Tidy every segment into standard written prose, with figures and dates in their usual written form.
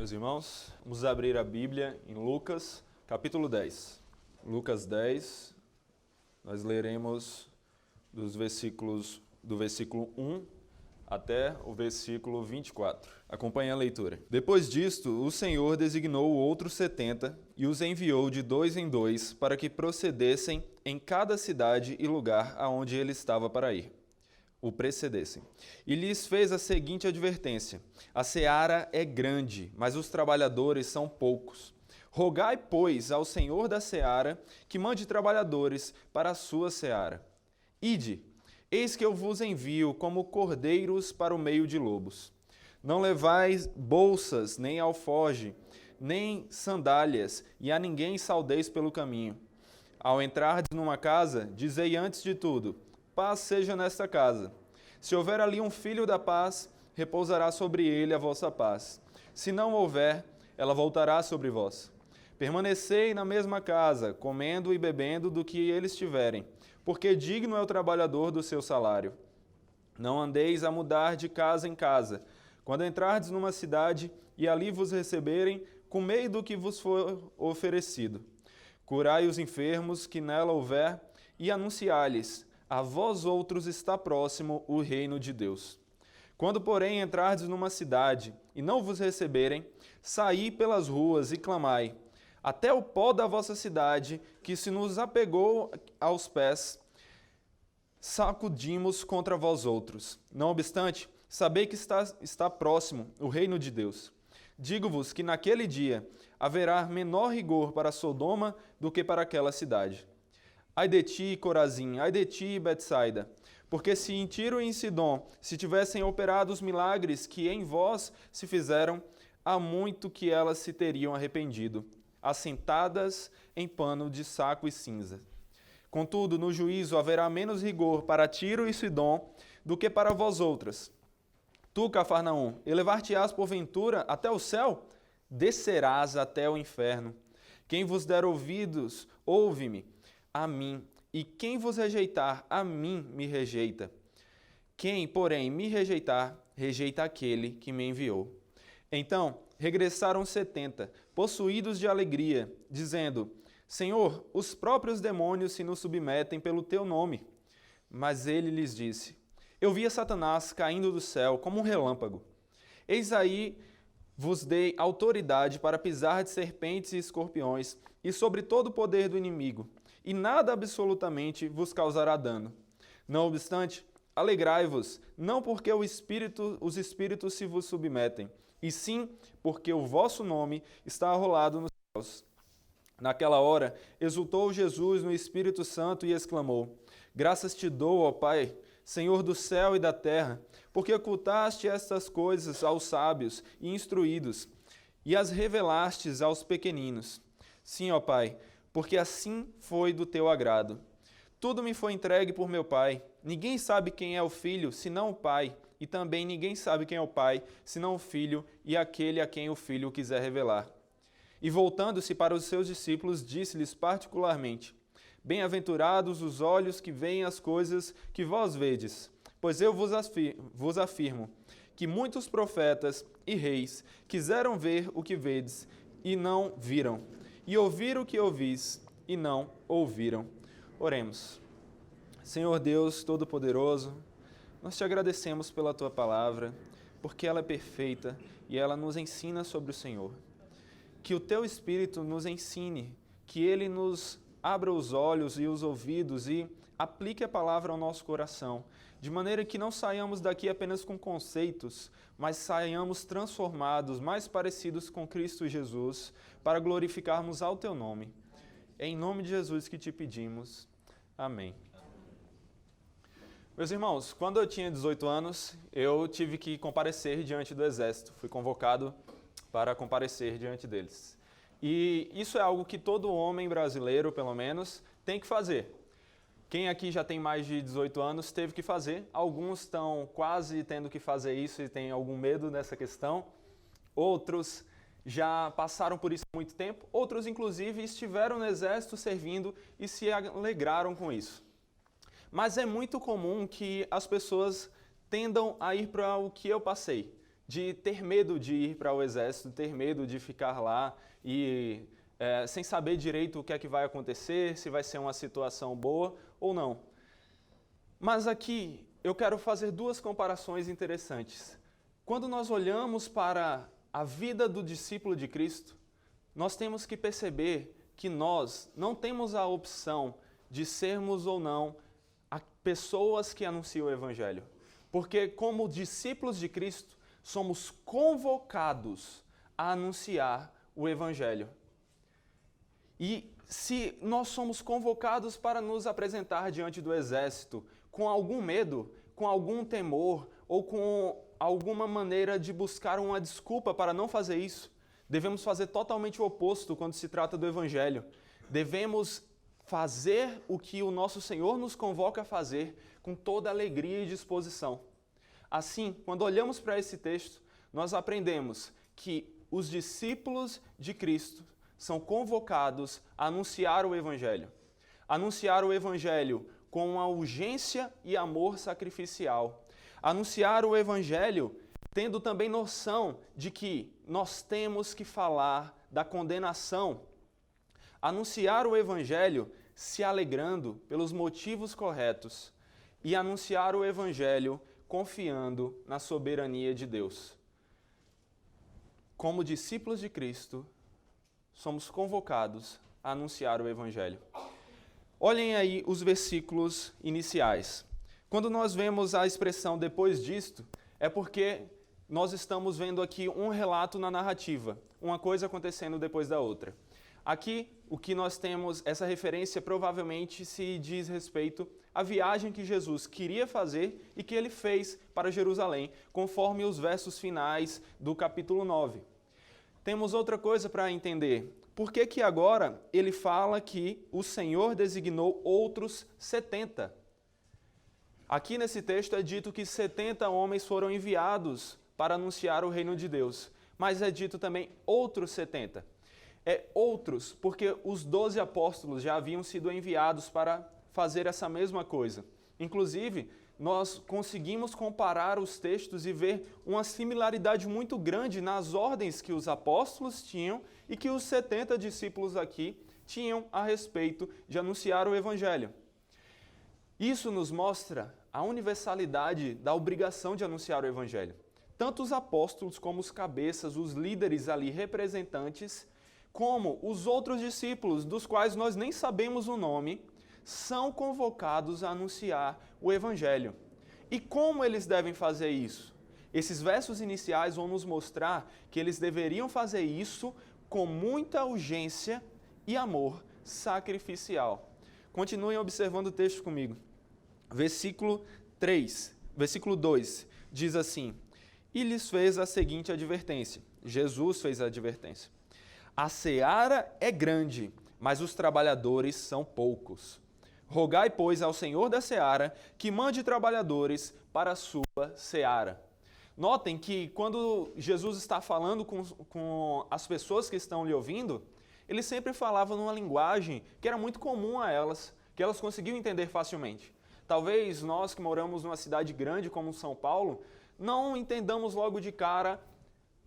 Meus irmãos, vamos abrir a Bíblia em Lucas, capítulo 10. Lucas 10, nós leremos do versículo 1 até o versículo 24. Acompanhe a leitura. Depois disto, o Senhor designou outros 70 e os enviou de dois em dois para que procedessem em cada cidade e lugar aonde ele estava para ir. O precedessem. E lhes fez a seguinte advertência: a seara é grande, mas os trabalhadores são poucos. Rogai, pois, ao Senhor da seara que mande trabalhadores para a sua seara. Ide, eis que eu vos envio como cordeiros para o meio de lobos. Não levais bolsas, nem alforge, nem sandálias, e a ninguém saudeis pelo caminho. Ao entrardes numa casa, dizei antes de tudo: paz seja nesta casa. Se houver ali um filho da paz, repousará sobre ele a vossa paz. Se não houver, ela voltará sobre vós. Permanecei na mesma casa, comendo e bebendo do que eles tiverem, porque digno é o trabalhador do seu salário. Não andeis a mudar de casa em casa. Quando entrardes numa cidade e ali vos receberem, comei do que vos for oferecido. Curai os enfermos que nela houver e anunciai-lhes: a vós outros está próximo o reino de Deus. Quando, porém, entrardes numa cidade e não vos receberem, saí pelas ruas e clamai: até o pó da vossa cidade, que se nos apegou aos pés, sacudimos contra vós outros. Não obstante, sabei que está próximo o reino de Deus. Digo-vos que naquele dia haverá menor rigor para Sodoma do que para aquela cidade. Ai de ti, Corazim, ai de ti, Betsaida, porque se em Tiro e em Sidom se tivessem operado os milagres que em vós se fizeram, há muito que elas se teriam arrependido, assentadas em pano de saco e cinza. Contudo, no juízo haverá menos rigor para Tiro e Sidom do que para vós outras. Tu, Cafarnaum, elevar-te-ás porventura até o céu? Descerás até o inferno. Quem vos der ouvidos, ouve-me a mim, e quem vos rejeitar, a mim me rejeita. Quem, porém, me rejeitar, rejeita aquele que me enviou. Então regressaram 70, possuídos de alegria, dizendo: Senhor, os próprios demônios se nos submetem pelo teu nome. Mas ele lhes disse: eu via Satanás caindo do céu como um relâmpago. Eis aí vos dei autoridade para pisar de serpentes e escorpiões, e sobre todo o poder do inimigo, e nada absolutamente vos causará dano. Não obstante, alegrai-vos, não porque os espíritos se vos submetem, e sim porque o vosso nome está arrolado nos céus. Naquela hora, exultou Jesus no Espírito Santo e exclamou: graças te dou, ó Pai, Senhor do céu e da terra, porque ocultaste estas coisas aos sábios e instruídos, e as revelastes aos pequeninos. Sim, ó Pai, porque assim foi do teu agrado. Tudo me foi entregue por meu Pai. Ninguém sabe quem é o Filho, senão o Pai, e também ninguém sabe quem é o Pai, senão o Filho e aquele a quem o Filho quiser revelar. E voltando-se para os seus discípulos, disse-lhes particularmente: bem-aventurados os olhos que veem as coisas que vós vedes, pois eu vos afirmo que muitos profetas e reis quiseram ver o que vedes e não viram, e ouvir o que ouvis e não ouviram. Oremos. Senhor Deus Todo-Poderoso, nós te agradecemos pela tua palavra, porque ela é perfeita e ela nos ensina sobre o Senhor. Que o teu Espírito nos ensine, que ele nos abra os olhos e os ouvidos e aplique a palavra ao nosso coração, de maneira que não saiamos daqui apenas com conceitos, mas saiamos transformados, mais parecidos com Cristo Jesus, para glorificarmos ao teu nome. É em nome de Jesus que te pedimos. Amém. Meus irmãos, quando eu tinha 18 anos, eu tive que comparecer diante do exército. Fui convocado para comparecer diante deles. E isso é algo que todo homem brasileiro, pelo menos, tem que fazer. Quem aqui já tem mais de 18 anos teve que fazer. Alguns estão quase tendo que fazer isso e têm algum medo dessa questão. Outros já passaram por isso há muito tempo. Outros, inclusive, estiveram no exército servindo e se alegraram com isso. Mas é muito comum que as pessoas tendam a ir para o que eu passei, de ter medo de ir para o exército, ter medo de ficar lá e sem saber direito o que é que vai acontecer, se vai ser uma situação boa ou não. Mas aqui eu quero fazer duas comparações interessantes. Quando nós olhamos para a vida do discípulo de Cristo, nós temos que perceber que nós não temos a opção de sermos ou não pessoas que anunciam o Evangelho. Porque como discípulos de Cristo, somos convocados a anunciar o Evangelho. E se nós somos convocados para nos apresentar diante do exército com algum medo, com algum temor ou com alguma maneira de buscar uma desculpa para não fazer isso, devemos fazer totalmente o oposto quando se trata do Evangelho. Devemos fazer o que o nosso Senhor nos convoca a fazer com toda alegria e disposição. Assim, quando olhamos para esse texto, nós aprendemos que os discípulos de Cristo são convocados a anunciar o Evangelho. Anunciar o Evangelho com uma urgência e amor sacrificial. Anunciar o Evangelho tendo também noção de que nós temos que falar da condenação. Anunciar o Evangelho se alegrando pelos motivos corretos e anunciar o Evangelho confiando na soberania de Deus. Como discípulos de Cristo, somos convocados a anunciar o Evangelho. Olhem aí os versículos iniciais. Quando nós vemos a expressão depois disto, é porque nós estamos vendo aqui um relato na narrativa, uma coisa acontecendo depois da outra. Aqui, o que nós temos, essa referência provavelmente se diz respeito à viagem que Jesus queria fazer e que ele fez para Jerusalém, conforme os versos finais do capítulo 9. Temos outra coisa para entender. Por que que agora ele fala que o Senhor designou outros 70? Aqui nesse texto é dito que 70 homens foram enviados para anunciar o reino de Deus, mas é dito também outros 70. Outros, porque os 12 apóstolos já haviam sido enviados para fazer essa mesma coisa. Inclusive, nós conseguimos comparar os textos e ver uma similaridade muito grande nas ordens que os apóstolos tinham e que os 70 discípulos aqui tinham a respeito de anunciar o Evangelho. Isso nos mostra a universalidade da obrigação de anunciar o Evangelho. Tanto os apóstolos como os cabeças, os líderes ali representantes, como os outros discípulos, dos quais nós nem sabemos o nome, são convocados a anunciar o Evangelho. E como eles devem fazer isso? Esses versos iniciais vão nos mostrar que eles deveriam fazer isso com muita urgência e amor sacrificial. Continuem observando o texto comigo. Versículo 2 diz assim: E lhes fez a seguinte advertência. Jesus fez a advertência. A seara é grande, mas os trabalhadores são poucos. Rogai, pois, ao Senhor da seara que mande trabalhadores para a sua seara. Notem que quando Jesus está falando com as pessoas que estão lhe ouvindo, ele sempre falava numa linguagem que era muito comum a elas, que elas conseguiam entender facilmente. Talvez nós que moramos numa cidade grande como São Paulo, não entendamos logo de cara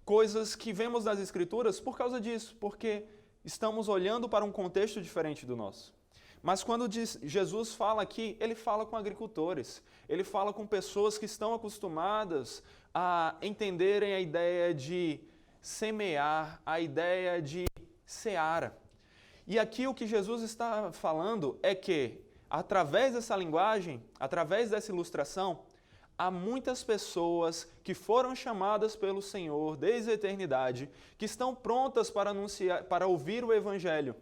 coisas que vemos nas Escrituras por causa disso, porque estamos olhando para um contexto diferente do nosso. Mas quando Jesus fala aqui, ele fala com agricultores, ele fala com pessoas que estão acostumadas a entenderem a ideia de semear, a ideia de seara. E aqui o que Jesus está falando é que, através dessa linguagem, através dessa ilustração, há muitas pessoas que foram chamadas pelo Senhor desde a eternidade, que estão prontas para anunciar, para ouvir o Evangelho.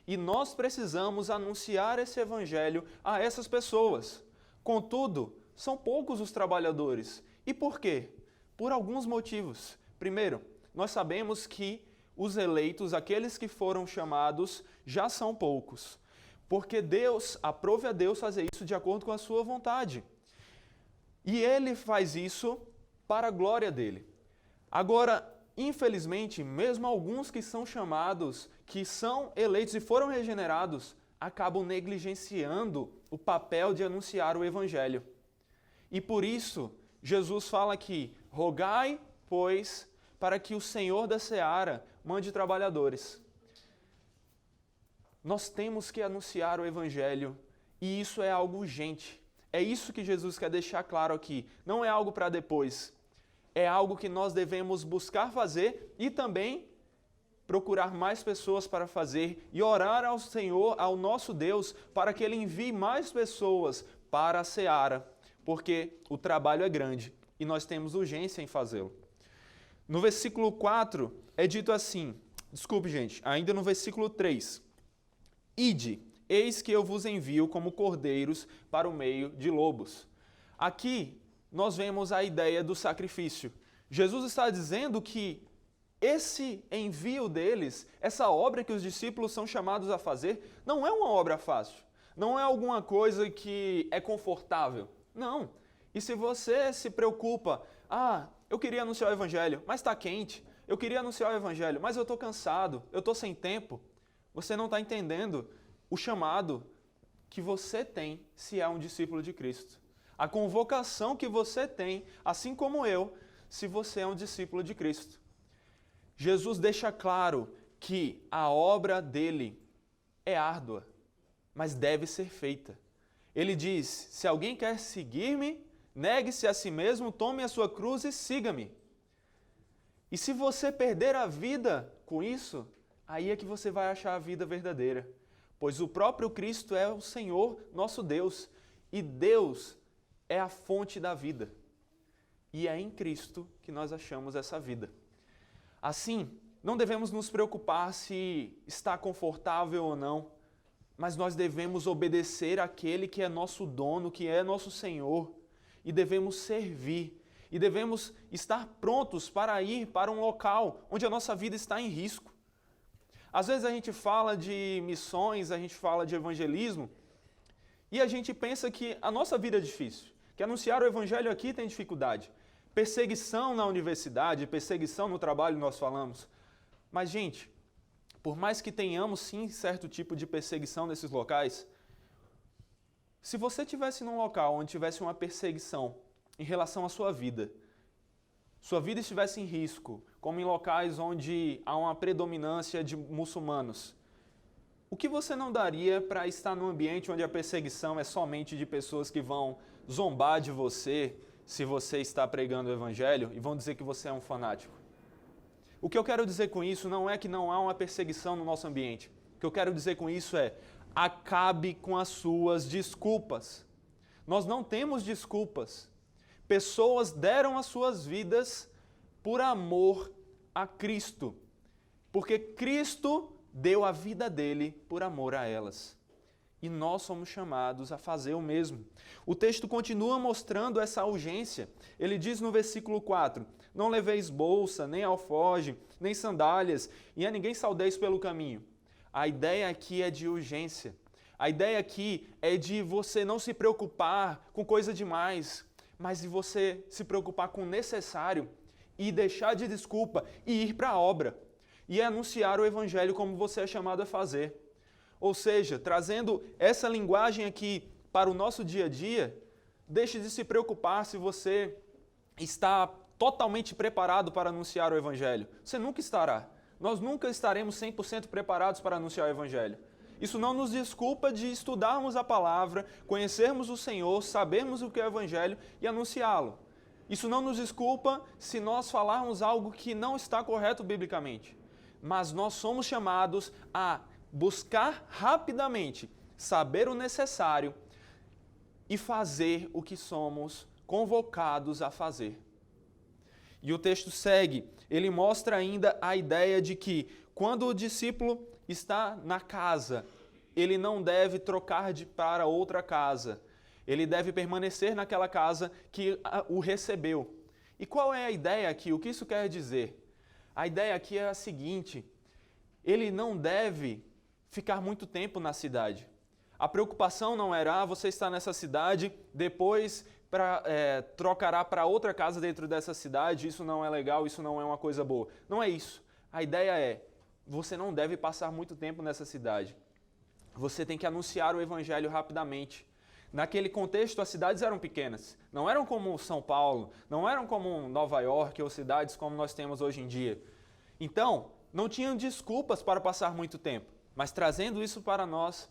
E nós precisamos anunciar esse Evangelho a essas pessoas. Contudo, são poucos os trabalhadores. E por quê? Por alguns motivos. Primeiro, nós sabemos que os eleitos, aqueles que foram chamados, já são poucos. Porque aprove a Deus fazer isso de acordo com a sua vontade. E ele faz isso para a glória dele. Agora, infelizmente, mesmo alguns que são chamados, que são eleitos e foram regenerados, acabam negligenciando o papel de anunciar o Evangelho. E por isso, Jesus fala aqui: rogai, pois, para que o Senhor da seara mande trabalhadores. Nós temos que anunciar o Evangelho e isso é algo urgente. É isso que Jesus quer deixar claro aqui. Não é algo para depois. É algo que nós devemos buscar fazer e também procurar mais pessoas para fazer e orar ao Senhor, ao nosso Deus, para que Ele envie mais pessoas para a seara, porque o trabalho é grande e nós temos urgência em fazê-lo. No versículo 4 é dito assim, ainda no versículo 3, Ide, eis que eu vos envio como cordeiros para o meio de lobos. Aqui nós vemos a ideia do sacrifício. Jesus está dizendo que esse envio deles, essa obra que os discípulos são chamados a fazer, não é uma obra fácil. Não é alguma coisa que é confortável. Não. E se você se preocupa, eu queria anunciar o Evangelho, mas está quente. Eu queria anunciar o Evangelho, mas eu estou cansado, eu estou sem tempo. Você não está entendendo o chamado que você tem se é um discípulo de Cristo. A convocação que você tem, assim como eu, se você é um discípulo de Cristo. Jesus deixa claro que a obra dele é árdua, mas deve ser feita. Ele diz, se alguém quer seguir-me, negue-se a si mesmo, tome a sua cruz e siga-me. E se você perder a vida com isso, aí é que você vai achar a vida verdadeira. Pois o próprio Cristo é o Senhor, nosso Deus, e Deus é a fonte da vida. E é em Cristo que nós achamos essa vida. Assim, não devemos nos preocupar se está confortável ou não, mas nós devemos obedecer àquele que é nosso dono, que é nosso Senhor, e devemos servir, e devemos estar prontos para ir para um local onde a nossa vida está em risco. Às vezes a gente fala de missões, a gente fala de evangelismo, e a gente pensa que a nossa vida é difícil, que anunciar o Evangelho aqui tem dificuldade. Perseguição na universidade, perseguição no trabalho nós falamos. Mas, gente, por mais que tenhamos sim certo tipo de perseguição nesses locais, se você estivesse num local onde tivesse uma perseguição em relação à sua vida estivesse em risco, como em locais onde há uma predominância de muçulmanos, o que você não daria para estar num ambiente onde a perseguição é somente de pessoas que vão zombar de você se você está pregando o Evangelho e vão dizer que você é um fanático? O que eu quero dizer com isso não é que não há uma perseguição no nosso ambiente. O que eu quero dizer com isso é, acabe com as suas desculpas. Nós não temos desculpas. Pessoas deram as suas vidas por amor a Cristo, porque Cristo deu a vida dele por amor a elas. E nós somos chamados a fazer o mesmo. O texto continua mostrando essa urgência. Ele diz no versículo 4, não leveis bolsa, nem alforje, nem sandálias, e a ninguém saudeis pelo caminho. A ideia aqui é de urgência. A ideia aqui é de você não se preocupar com coisa demais, mas de você se preocupar com o necessário e deixar de desculpa e ir para a obra. E anunciar o Evangelho como você é chamado a fazer. Ou seja, trazendo essa linguagem aqui para o nosso dia a dia, deixe de se preocupar se você está totalmente preparado para anunciar o Evangelho. Você nunca estará. Nós nunca estaremos 100% preparados para anunciar o Evangelho. Isso não nos desculpa de estudarmos a palavra, conhecermos o Senhor, sabermos o que é o Evangelho e anunciá-lo. Isso não nos desculpa se nós falarmos algo que não está correto biblicamente. Mas nós somos chamados a buscar rapidamente, saber o necessário e fazer o que somos convocados a fazer. E o texto segue, ele mostra ainda a ideia de que quando o discípulo está na casa, ele não deve trocar para outra casa. Ele deve permanecer naquela casa que o recebeu. E qual é a ideia aqui? O que isso quer dizer? A ideia aqui é a seguinte, ele não deve ficar muito tempo na cidade. A preocupação não era, você está nessa cidade, depois trocará para outra casa dentro dessa cidade, isso não é legal, isso não é uma coisa boa. Não é isso. A ideia é, você não deve passar muito tempo nessa cidade. Você tem que anunciar o Evangelho rapidamente. Naquele contexto, as cidades eram pequenas. Não eram como São Paulo, não eram como Nova York ou cidades como nós temos hoje em dia. Então, não tinham desculpas para passar muito tempo. Mas trazendo isso para nós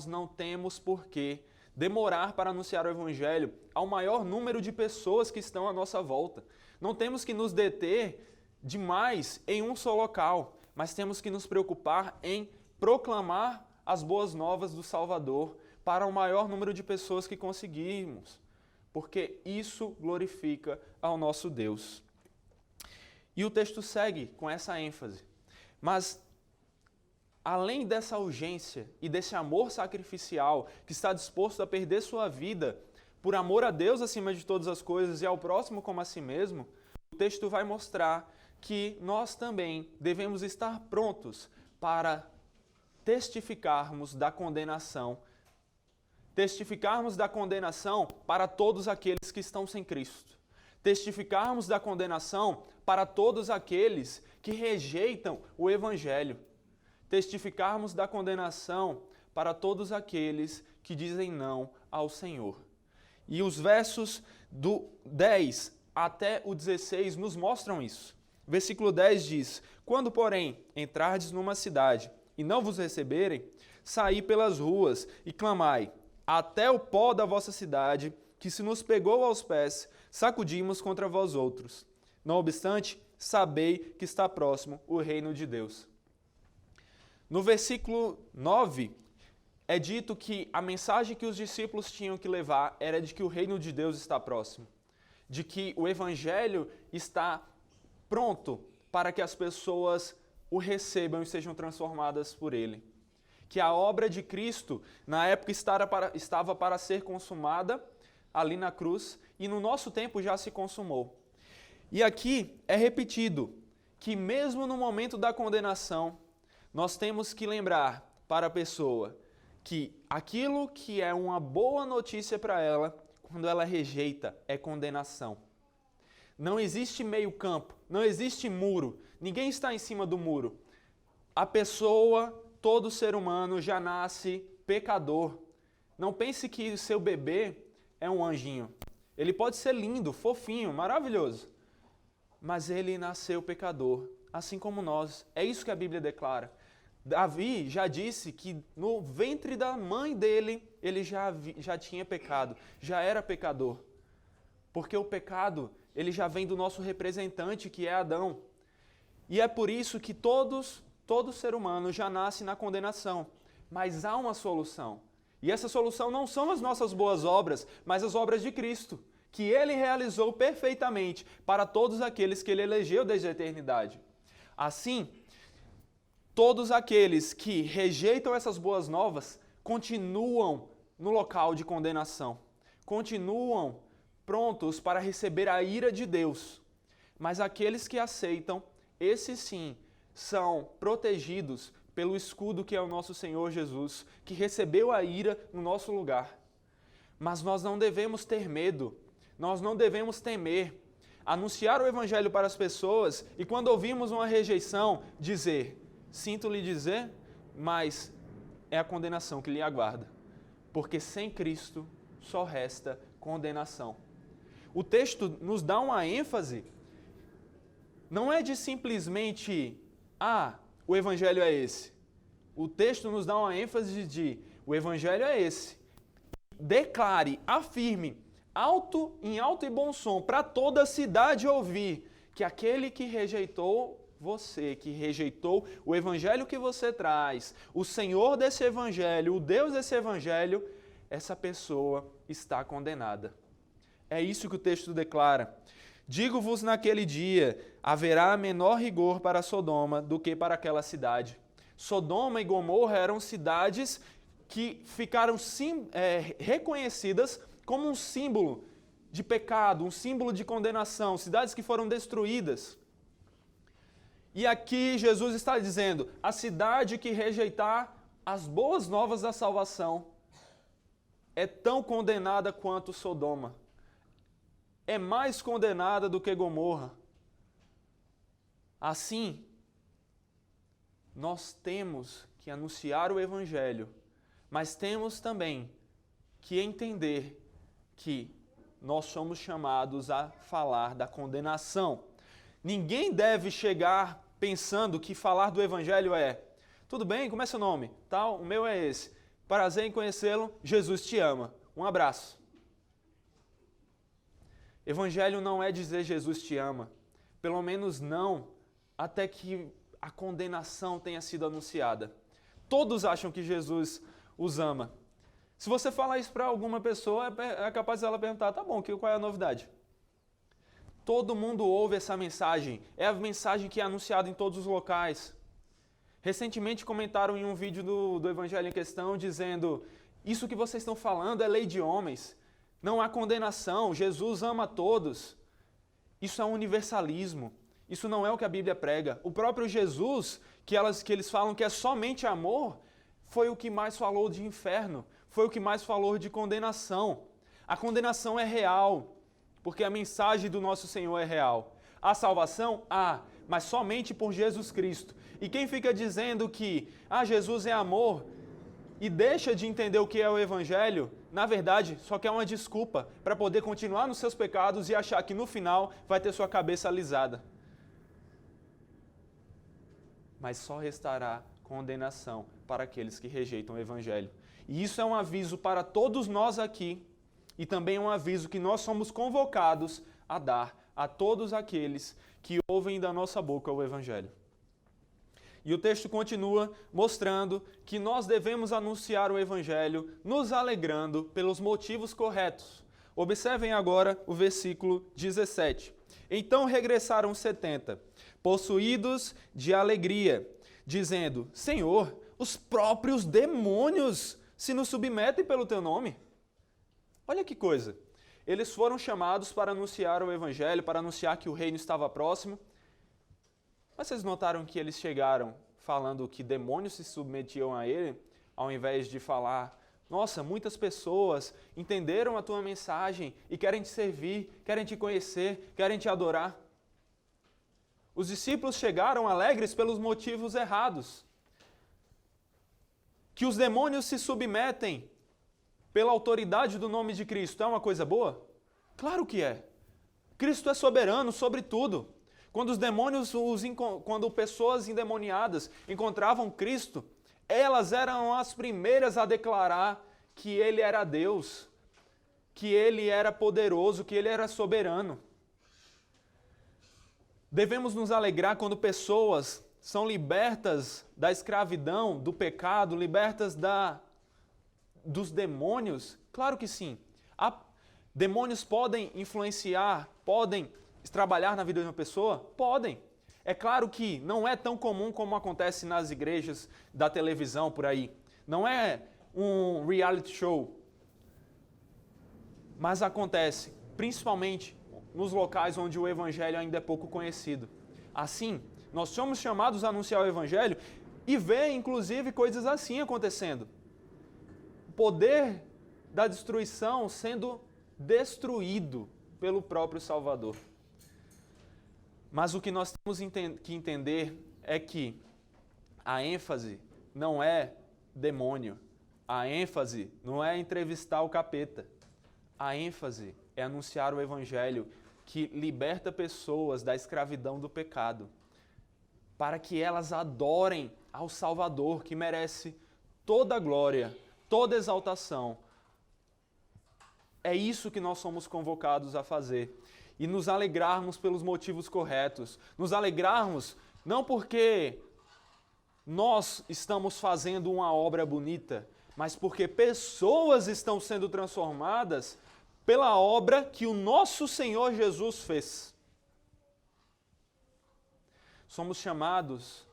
não temos por que demorar para anunciar o Evangelho ao maior número de pessoas que estão à nossa volta. Não temos que nos deter demais em um só local, mas temos que nos preocupar em proclamar as boas novas do Salvador para o maior número de pessoas que conseguirmos, porque isso glorifica ao nosso Deus. E o texto segue com essa ênfase. Mas, além dessa urgência e desse amor sacrificial que está disposto a perder sua vida por amor a Deus acima de todas as coisas e ao próximo como a si mesmo, o texto vai mostrar que nós também devemos estar prontos para testificarmos da condenação para todos aqueles que estão sem Cristo. Testificarmos da condenação para todos aqueles que rejeitam o Evangelho. Testificarmos da condenação para todos aqueles que dizem não ao Senhor. E os versos do 10 até o 16 nos mostram isso. Versículo 10 diz: Quando, porém, entrardes numa cidade e não vos receberem, saí pelas ruas e clamai, até o pó da vossa cidade, que se nos pegou aos pés, sacudimos contra vós outros. Não obstante, sabei que está próximo o reino de Deus. No versículo 9, é dito que a mensagem que os discípulos tinham que levar era de que o reino de Deus está próximo, de que o Evangelho está pronto para que as pessoas o recebam e sejam transformadas por ele. Que a obra de Cristo, na época, estava para ser consumada ali na cruz, e no nosso tempo já se consumou. E aqui é repetido que mesmo no momento da condenação, nós temos que lembrar para a pessoa que aquilo que é uma boa notícia para ela, quando ela rejeita, é condenação. Não existe meio campo, não existe muro, ninguém está em cima do muro. A pessoa, todo ser humano já nasce pecador. Não pense que seu bebê é um anjinho. Ele pode ser lindo, fofinho, maravilhoso, mas ele nasceu pecador, assim como nós. É isso que a Bíblia declara. Davi já disse que no ventre da mãe dele, ele já tinha pecado, já era pecador. Porque o pecado, ele já vem do nosso representante, que é Adão. E é por isso que todo ser humano já nasce na condenação. Mas há uma solução. E essa solução não são as nossas boas obras, mas as obras de Cristo, que ele realizou perfeitamente para todos aqueles que ele elegeu desde a eternidade. Assim, todos aqueles que rejeitam essas boas novas continuam no local de condenação, continuam prontos para receber a ira de Deus. Mas aqueles que aceitam, esses sim, são protegidos pelo escudo que é o nosso Senhor Jesus, que recebeu a ira no nosso lugar. Mas nós não devemos ter medo, nós não devemos temer, anunciar o Evangelho para as pessoas e quando ouvimos uma rejeição, dizer, sinto lhe dizer, mas é a condenação que lhe aguarda. Porque sem Cristo só resta condenação. O texto nos dá uma ênfase, não é de simplesmente, o Evangelho é esse. O texto nos dá uma ênfase de, o Evangelho é esse. Declare, afirme, em alto e bom som, para toda a cidade ouvir, que aquele que rejeitou você, que rejeitou o Evangelho que você traz, o Senhor desse Evangelho, o Deus desse Evangelho, essa pessoa está condenada. É isso que o texto declara. Digo-vos naquele dia, haverá menor rigor para Sodoma do que para aquela cidade. Sodoma e Gomorra eram cidades que ficaram reconhecidas como um símbolo de pecado, um símbolo de condenação, cidades que foram destruídas. E aqui Jesus está dizendo, a cidade que rejeitar as boas novas da salvação é tão condenada quanto Sodoma. É mais condenada do que Gomorra. Assim, nós temos que anunciar o Evangelho, mas temos também que entender que nós somos chamados a falar da condenação. Ninguém deve chegar pensando que falar do Evangelho é: tudo bem, como é seu nome? Tal, o meu é esse. Prazer em conhecê-lo, Jesus te ama. Um abraço. Evangelho não é dizer Jesus te ama. Pelo menos não até que a condenação tenha sido anunciada. Todos acham que Jesus os ama. Se você falar isso para alguma pessoa, é capaz dela perguntar: tá bom, qual é a novidade? Todo mundo ouve essa mensagem. É a mensagem que é anunciada em todos os locais. Recentemente comentaram em um vídeo do Evangelho em questão dizendo: isso que vocês estão falando é lei de homens. Não há condenação. Jesus ama a todos. Isso é um universalismo. Isso não é o que a Bíblia prega. O próprio Jesus, que eles falam que é somente amor, foi o que mais falou de inferno. Foi o que mais falou de condenação. A condenação é real, porque a mensagem do nosso Senhor é real. Há salvação? Há, mas somente por Jesus Cristo. E quem fica dizendo que Jesus é amor e deixa de entender o que é o Evangelho, na verdade, só quer uma desculpa para poder continuar nos seus pecados e achar que no final vai ter sua cabeça alisada. Mas só restará condenação para aqueles que rejeitam o Evangelho. E isso é um aviso para todos nós aqui, e também um aviso que nós somos convocados a dar a todos aqueles que ouvem da nossa boca o Evangelho. E o texto continua mostrando que nós devemos anunciar o Evangelho nos alegrando pelos motivos corretos. Observem agora o versículo 17. Então regressaram 70, possuídos de alegria, dizendo: Senhor, os próprios demônios se nos submetem pelo teu nome. Olha que coisa. Eles foram chamados para anunciar o Evangelho, para anunciar que o reino estava próximo. Mas vocês notaram que eles chegaram falando que demônios se submetiam a ele, ao invés de falar: nossa, muitas pessoas entenderam a tua mensagem e querem te servir, querem te conhecer, querem te adorar. Os discípulos chegaram alegres pelos motivos errados. Que os demônios se submetem pela autoridade do nome de Cristo é uma coisa boa? Claro que é. Cristo é soberano sobre tudo. Quando os demônios, quando pessoas endemoniadas encontravam Cristo, elas eram as primeiras a declarar que Ele era Deus, que Ele era poderoso, que Ele era soberano. Devemos nos alegrar quando pessoas são libertas da escravidão, do pecado, libertas dos demônios? Claro que sim. Demônios podem influenciar, podem trabalhar na vida de uma pessoa? Podem. É claro que não é tão comum como acontece nas igrejas da televisão por aí. Não é um reality show. Mas acontece, principalmente nos locais onde o Evangelho ainda é pouco conhecido. Assim, nós somos chamados a anunciar o Evangelho e ver, inclusive, coisas assim acontecendo. O poder da destruição sendo destruído pelo próprio Salvador. Mas o que nós temos que entender é que a ênfase não é demônio. A ênfase não é entrevistar o capeta. A ênfase é anunciar o Evangelho que liberta pessoas da escravidão do pecado, para que elas adorem ao Salvador, que merece toda a glória, toda a exaltação. É isso que nós somos convocados a fazer. E nos alegrarmos pelos motivos corretos. Nos alegrarmos não porque nós estamos fazendo uma obra bonita, mas porque pessoas estão sendo transformadas pela obra que o nosso Senhor Jesus fez. Somos chamados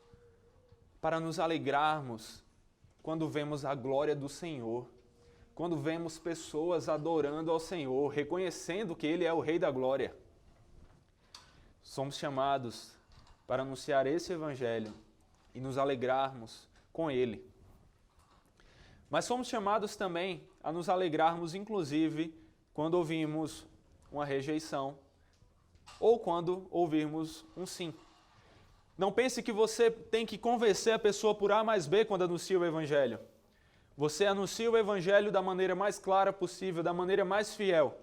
para nos alegrarmos quando vemos a glória do Senhor. Quando vemos pessoas adorando ao Senhor, reconhecendo que Ele é o Rei da Glória. Somos chamados para anunciar esse Evangelho e nos alegrarmos com Ele. Mas somos chamados também a nos alegrarmos, inclusive, quando ouvimos uma rejeição ou quando ouvirmos um sim. Não pense que você tem que convencer a pessoa por A mais B quando anuncia o Evangelho. Você anuncia o evangelho da maneira mais clara possível, da maneira mais fiel.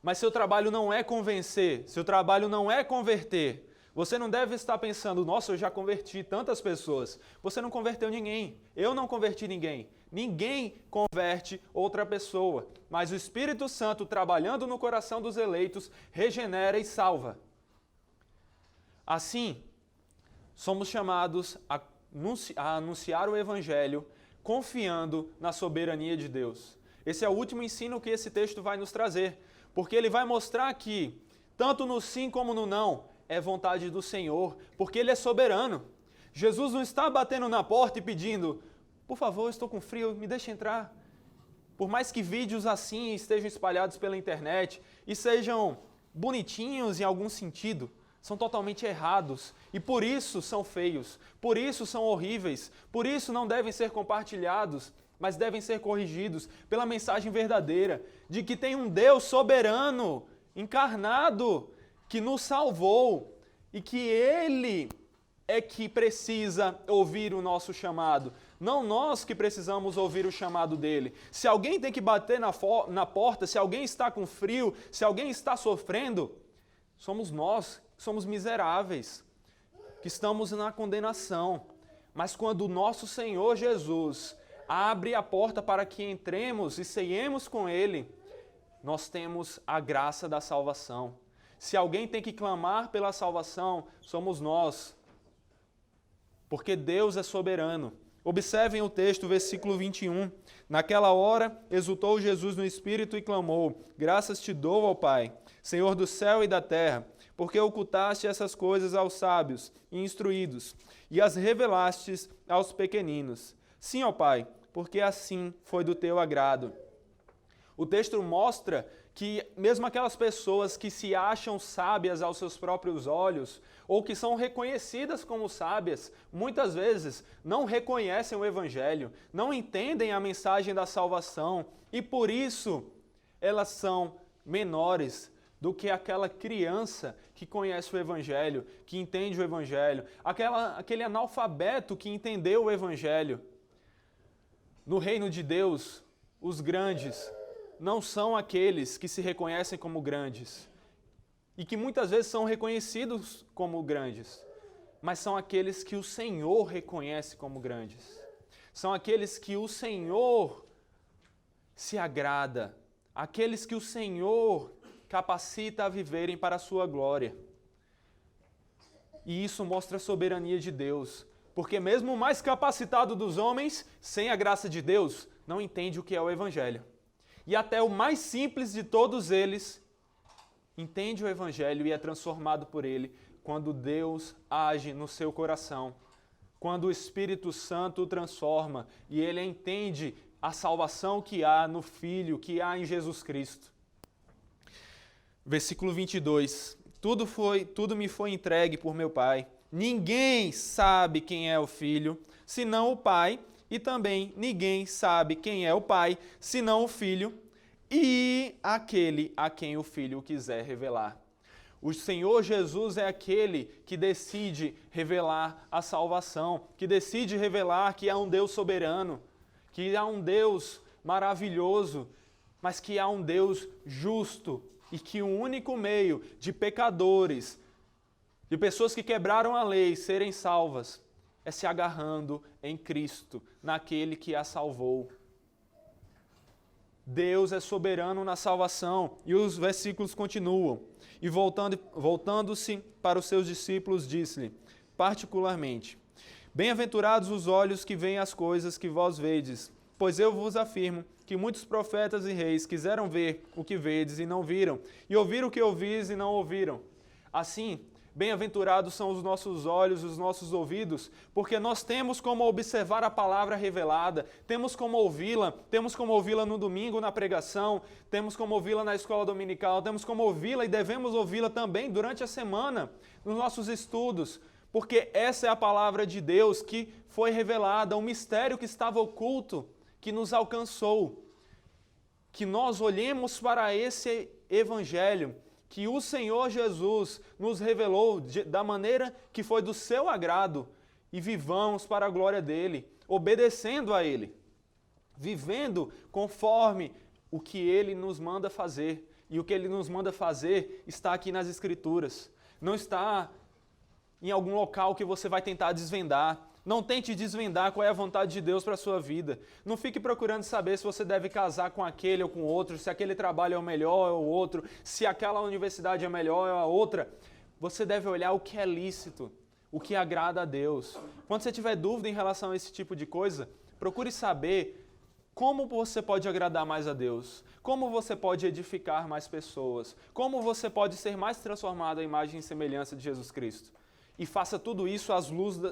Mas seu trabalho não é convencer, seu trabalho não é converter. Você não deve estar pensando, nossa, eu já converti tantas pessoas. Você não converteu ninguém. Eu não converti ninguém. Ninguém converte outra pessoa. Mas o Espírito Santo, trabalhando no coração dos eleitos, regenera e salva. Assim, somos chamados a anunciar o Evangelho confiando na soberania de Deus. Esse é o último ensino que esse texto vai nos trazer, porque ele vai mostrar que, tanto no sim como no não, é vontade do Senhor, porque Ele é soberano. Jesus não está batendo na porta e pedindo, por favor, estou com frio, me deixe entrar. Por mais que vídeos assim estejam espalhados pela internet e sejam bonitinhos em algum sentido, são totalmente errados e por isso são feios, por isso são horríveis, por isso não devem ser compartilhados, mas devem ser corrigidos pela mensagem verdadeira de que tem um Deus soberano, encarnado, que nos salvou e que Ele é que precisa ouvir o nosso chamado, não nós que precisamos ouvir o chamado dele. Se alguém tem que bater na porta, se alguém está com frio, se alguém está sofrendo, somos nós, que somos miseráveis, que estamos na condenação. Mas quando o nosso Senhor Jesus abre a porta para que entremos e ceiemos com Ele, nós temos a graça da salvação. Se alguém tem que clamar pela salvação, somos nós, porque Deus é soberano. Observem o texto, versículo 21. Naquela hora, exultou Jesus no Espírito e clamou, graças te dou, ó Pai, Senhor do céu e da terra, porque ocultaste essas coisas aos sábios e instruídos, e as revelastes aos pequeninos. Sim, ó Pai, porque assim foi do teu agrado. O texto mostra que mesmo aquelas pessoas que se acham sábias aos seus próprios olhos, ou que são reconhecidas como sábias, muitas vezes não reconhecem o Evangelho, não entendem a mensagem da salvação, e por isso elas são menores do que aquela criança que conhece o Evangelho, que entende o Evangelho, aquele analfabeto que entendeu o Evangelho. No reino de Deus, os grandes não são aqueles que se reconhecem como grandes e que muitas vezes são reconhecidos como grandes, mas são aqueles que o Senhor reconhece como grandes. São aqueles que o Senhor se agrada, aqueles que o Senhor capacita a viverem para a sua glória. E isso mostra a soberania de Deus, porque mesmo o mais capacitado dos homens, sem a graça de Deus, não entende o que é o Evangelho. E até o mais simples de todos eles entende o Evangelho e é transformado por ele quando Deus age no seu coração, quando o Espírito Santo o transforma e ele entende a salvação que há no Filho, que há em Jesus Cristo. Versículo 22. Tudo me foi entregue por meu Pai. Ninguém sabe quem é o Filho, senão o Pai, e também ninguém sabe quem é o Pai, senão o Filho, e aquele a quem o Filho quiser revelar. O Senhor Jesus é aquele que decide revelar a salvação, que decide revelar que há um Deus soberano, que há um Deus maravilhoso, mas que há um Deus justo e que o único meio de pecadores, de pessoas que quebraram a lei, serem salvas, é se agarrando em Cristo, naquele que a salvou. Deus é soberano na salvação. E os versículos continuam. E voltando-se para os seus discípulos, disse-lhe, particularmente, bem-aventurados os olhos que veem as coisas que vós vedes, pois eu vos afirmo que muitos profetas e reis quiseram ver o que vedes e não viram, e ouvir o que ouvis e não ouviram. Assim, bem-aventurados são os nossos olhos e os nossos ouvidos, porque nós temos como observar a palavra revelada, temos como ouvi-la no domingo na pregação, temos como ouvi-la na escola dominical, temos como ouvi-la e devemos ouvi-la também durante a semana, nos nossos estudos, porque essa é a palavra de Deus que foi revelada, um mistério que estava oculto, que nos alcançou, que nós olhemos para esse Evangelho, que o Senhor Jesus nos revelou da maneira que foi do seu agrado e vivamos para a glória dele, obedecendo a ele. vivendo conforme o que Ele nos manda fazer. E o que Ele nos manda fazer está aqui nas Escrituras. Não está em algum local que você vai tentar desvendar. Não tente desvendar qual é a vontade de Deus para a sua vida. Não fique procurando saber se você deve casar com aquele ou com outro, se aquele trabalho é o melhor ou o outro, se aquela universidade é melhor ou a outra. Você deve olhar o que é lícito, o que agrada a Deus. Quando você tiver dúvida em relação a esse tipo de coisa, procure saber como você pode agradar mais a Deus, como você pode edificar mais pessoas, como você pode ser mais transformado à imagem e semelhança de Jesus Cristo. E faça tudo isso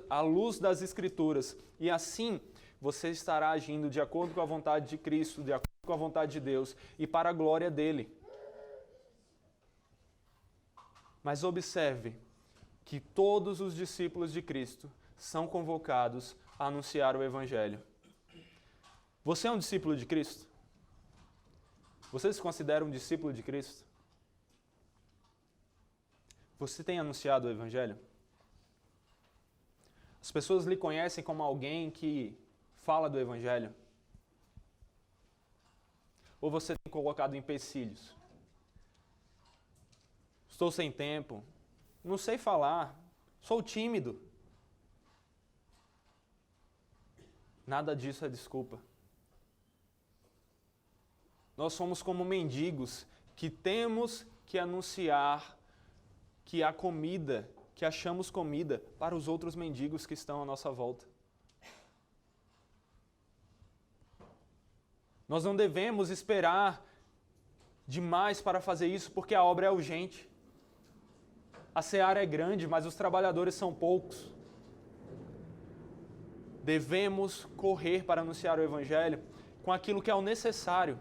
à luz das Escrituras. E assim você estará agindo de acordo com a vontade de Cristo, de acordo com a vontade de Deus e para a glória dele. Mas observe que todos os discípulos de Cristo são convocados a anunciar o Evangelho. Você é um discípulo de Cristo? Você se considera um discípulo de Cristo? Você tem anunciado o Evangelho? As pessoas lhe conhecem como alguém que fala do Evangelho? Ou você tem colocado empecilhos? Estou sem tempo, não sei falar, sou tímido. Nada disso é desculpa. Nós somos como mendigos que temos que anunciar que há comida, que achamos comida para os outros mendigos que estão à nossa volta. Nós não devemos esperar demais para fazer isso, porque a obra é urgente. A seara é grande, mas os trabalhadores são poucos. Devemos correr para anunciar o Evangelho com aquilo que é o necessário.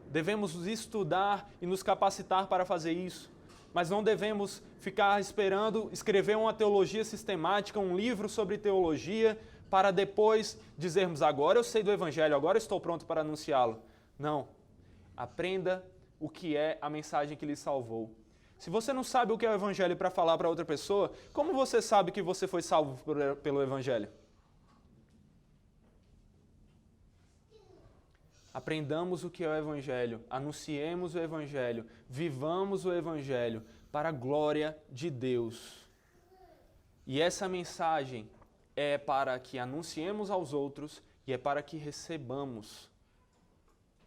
Devemos estudar e nos capacitar para fazer isso. Mas não devemos ficar esperando escrever uma teologia sistemática, um livro sobre teologia, para depois dizermos, agora eu sei do Evangelho, agora eu estou pronto para anunciá-lo. Não. Aprenda o que é a mensagem que lhe salvou. Se você não sabe o que é o Evangelho para falar para outra pessoa, como você sabe que você foi salvo pelo Evangelho? Aprendamos o que é o Evangelho, anunciemos o Evangelho, vivamos o Evangelho para a glória de Deus. E essa mensagem é para que anunciemos aos outros e é para que recebamos.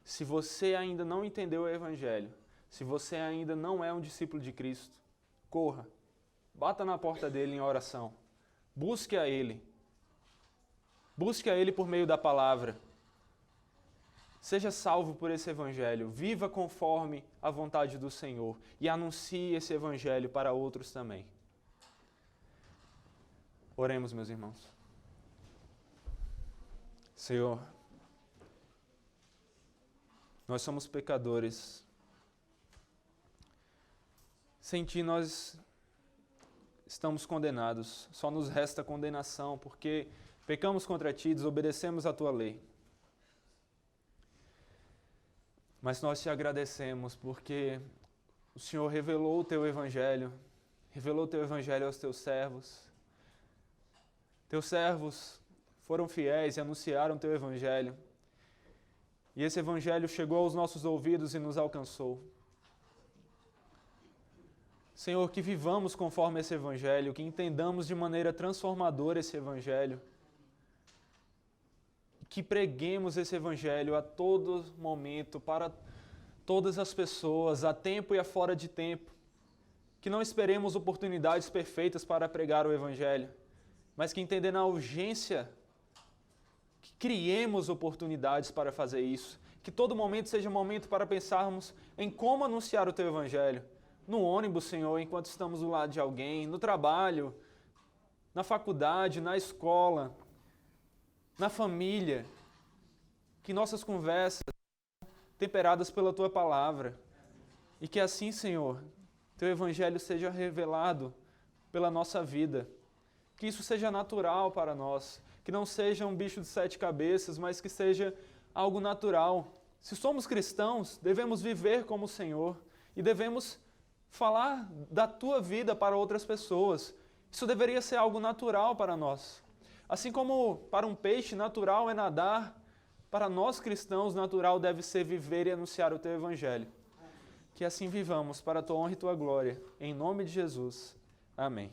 Se você ainda não entendeu o Evangelho, se você ainda não é um discípulo de Cristo, corra, bata na porta dele em oração, busque a Ele por meio da palavra. Seja salvo por esse Evangelho, viva conforme a vontade do Senhor e anuncie esse Evangelho para outros também. Oremos, meus irmãos. Senhor, nós somos pecadores. Sem Ti nós estamos condenados, só nos resta condenação, porque pecamos contra Ti, desobedecemos a Tua lei. Mas nós Te agradecemos porque o Senhor revelou o Teu Evangelho aos Teus servos. Teus servos foram fiéis e anunciaram Teu Evangelho. E esse Evangelho chegou aos nossos ouvidos e nos alcançou. Senhor, que vivamos conforme esse Evangelho, que entendamos de maneira transformadora esse Evangelho. Que preguemos esse Evangelho a todo momento, para todas as pessoas, a tempo e a fora de tempo. Que não esperemos oportunidades perfeitas para pregar o Evangelho, mas que entendendo a urgência, que criemos oportunidades para fazer isso. Que todo momento seja um momento para pensarmos em como anunciar o Teu Evangelho. No ônibus, Senhor, enquanto estamos do lado de alguém, no trabalho, na faculdade, na escola, na família, que nossas conversas sejam temperadas pela Tua palavra e que assim, Senhor, Teu Evangelho seja revelado pela nossa vida, que isso seja natural para nós, que não seja um bicho de 7 cabeças, mas que seja algo natural. Se somos cristãos, devemos viver como o Senhor e devemos falar da Tua vida para outras pessoas. Isso deveria ser algo natural para nós. Assim como para um peixe natural é nadar, para nós cristãos, natural deve ser viver e anunciar o teu evangelho. Que assim vivamos para a tua honra e tua glória. Em nome de Jesus. Amém.